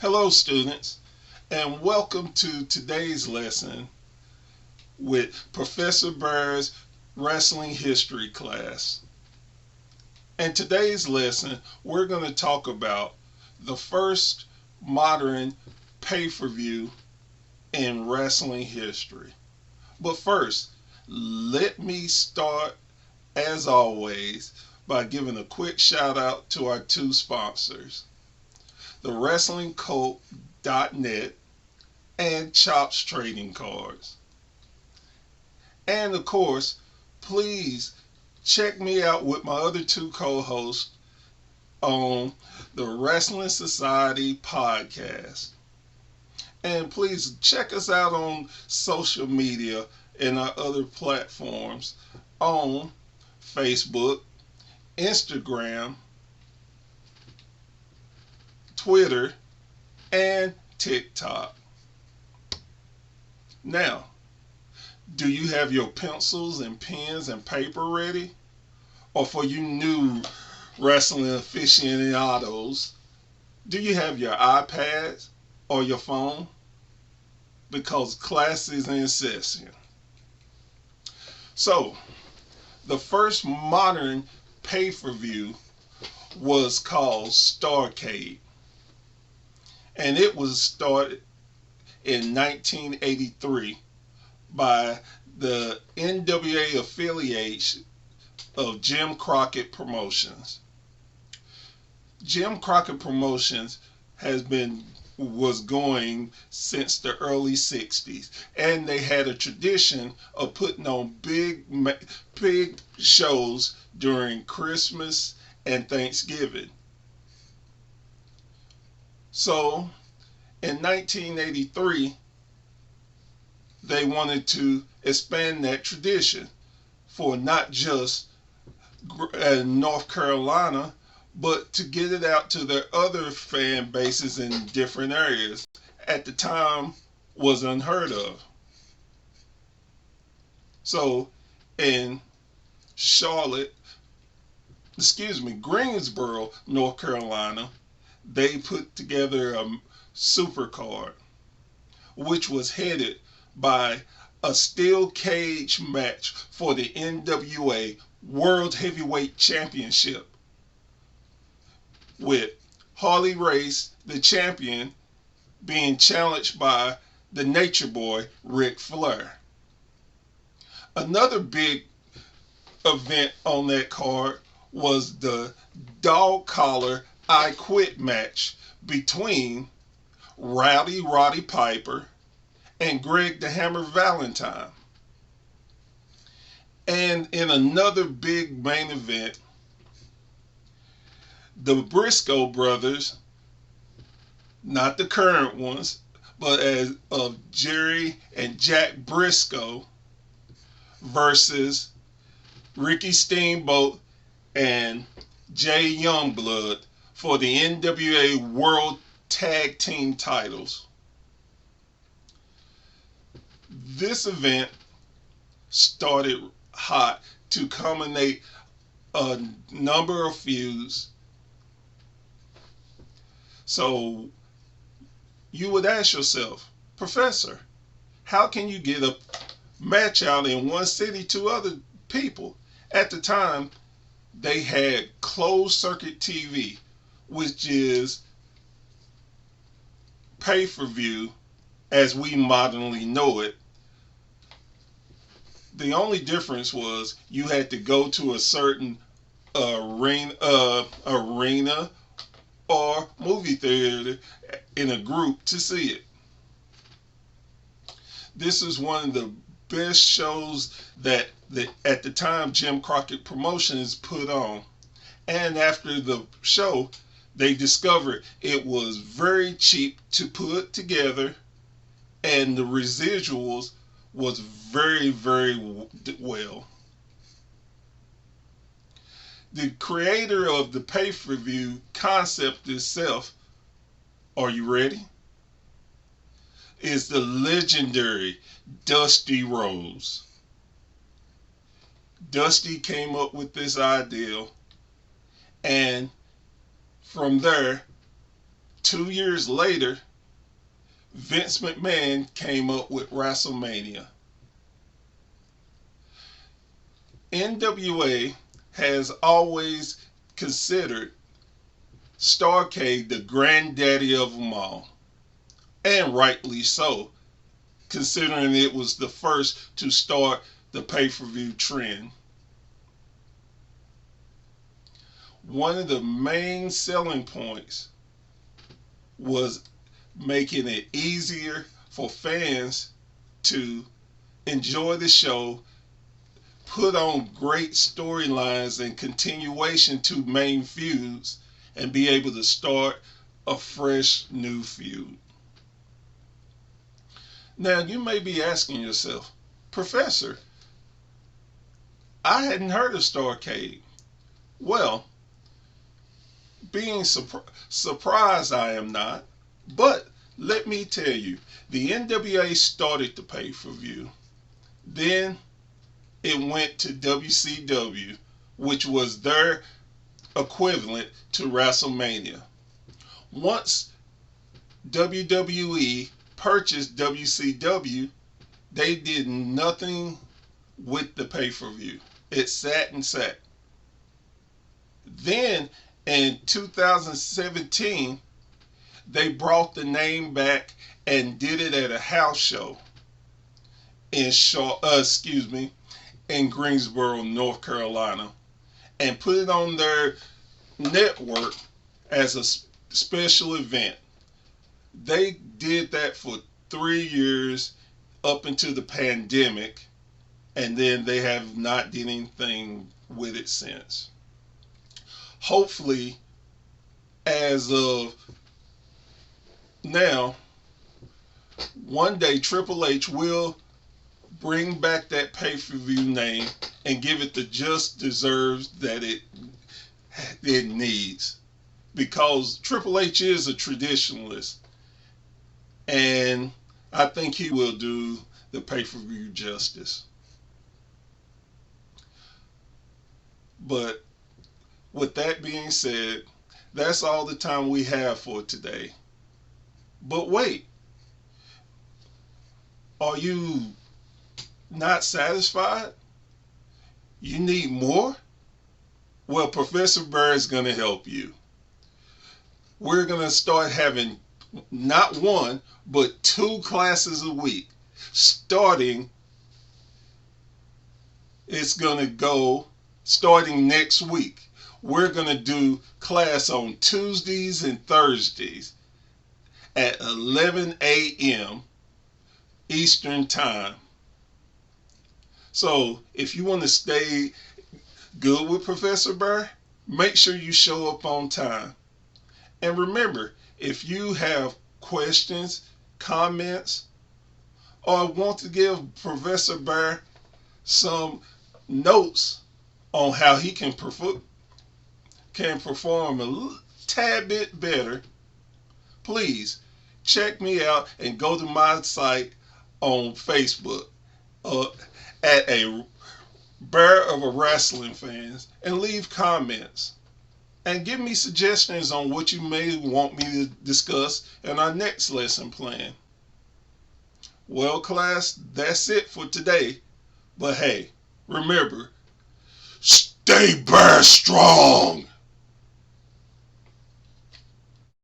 Hello, students, and welcome to today's lesson with Professor Burr's Wrestling History class. In today's lesson, we're going to talk about the first modern pay-per-view in wrestling history. But first, let me start, as always, by giving a quick shout out to our two sponsors, the WrestlingCoat.net and Chops Trading Cards. And of course, please check me out with my other two co-hosts on the Wrestling Society podcast. And please check us out on social media and our other platforms on Facebook, Instagram, Twitter, and TikTok. Now, do you have your pencils and pens and paper ready? Or for you new wrestling aficionados, do you have your iPads or your phone? Because class is in session. So, the first modern pay-per-view was called Starrcade. And it was started in 1983 by the NWA affiliation of Jim Crockett Promotions. Jim Crockett Promotions was going since the early 60s, and they had a tradition of putting on big shows during Christmas and Thanksgiving. So in 1983, they wanted to expand that tradition for not just North Carolina, but to get it out to their other fan bases in different areas. At the time, was unheard of. So in Greensboro, North Carolina, they put together a super card, which was headed by a steel cage match for the NWA World Heavyweight Championship, with Harley Race, the champion, being challenged by the Nature Boy, Ric Flair. Another big event on that card was the dog collar I Quit match between Rowdy Roddy Piper and Greg the Hammer Valentine. And in another big main event, the Briscoe brothers, not the current ones, but as of Jerry and Jack Briscoe versus Ricky Steamboat and Jay Youngblood for the NWA World Tag Team titles. This event started hot to culminate a number of feuds. So you would ask yourself, Professor, how can you get a match out in one city to other people? At the time, they had closed circuit TV, which is pay-per-view as we modernly know it. The only difference was you had to go to a certain arena or movie theater in a group to see it. This is one of the best shows that at the time Jim Crockett Promotions put on. And after the show, they discovered it was very cheap to put together, and the residuals was very, very well. The creator of the pay-per-view concept itself, are you ready? Is the legendary Dusty Rhodes. Dusty came up with this idea, and from there, 2 years later, Vince McMahon came up with WrestleMania. NWA has always considered Starrcade the granddaddy of them all, and rightly so, considering it was the first to start the pay-per-view trend. One of the main selling points was making it easier for fans to enjoy the show, put on great storylines and continuation to main feuds, and be able to start a fresh new feud. Now, you may be asking yourself, Professor, I hadn't heard of Starrcade. Well, being surprised I am not, but let me tell you, the NWA started the pay-per-view. Then it went to WCW, which was their equivalent to WrestleMania. Once WWE purchased WCW, they did nothing with the pay-per-view. It sat and sat. Then in 2017, they brought the name back and did it at a house show in Greensboro, North Carolina, and put it on their network as a special event. They did that for 3 years up into the pandemic, and then they have not done anything with it since. Hopefully, as of now, one day Triple H will bring back that pay-per-view name and give it the just deserves that it needs, because Triple H is a traditionalist, and I think he will do the pay-per-view justice. But with that being said, that's all the time we have for today. But wait, are you not satisfied? You need more? Well, Professor Burr is going to help you. We're going to start having not one, but 2 classes a week. Starting next week. We're going to do class on Tuesdays and Thursdays at 11 a.m. Eastern Time. So if you want to stay good with Professor Burr, make sure you show up on time. And remember, if you have questions, comments, or want to give Professor Burr some notes on how he can perform a tad bit better, please check me out and go to my site on Facebook at a Bear of a Wrestling Fans and leave comments and give me suggestions on what you may want me to discuss in our next lesson plan. Well, class, that's it for today. But hey, remember, stay Bear strong!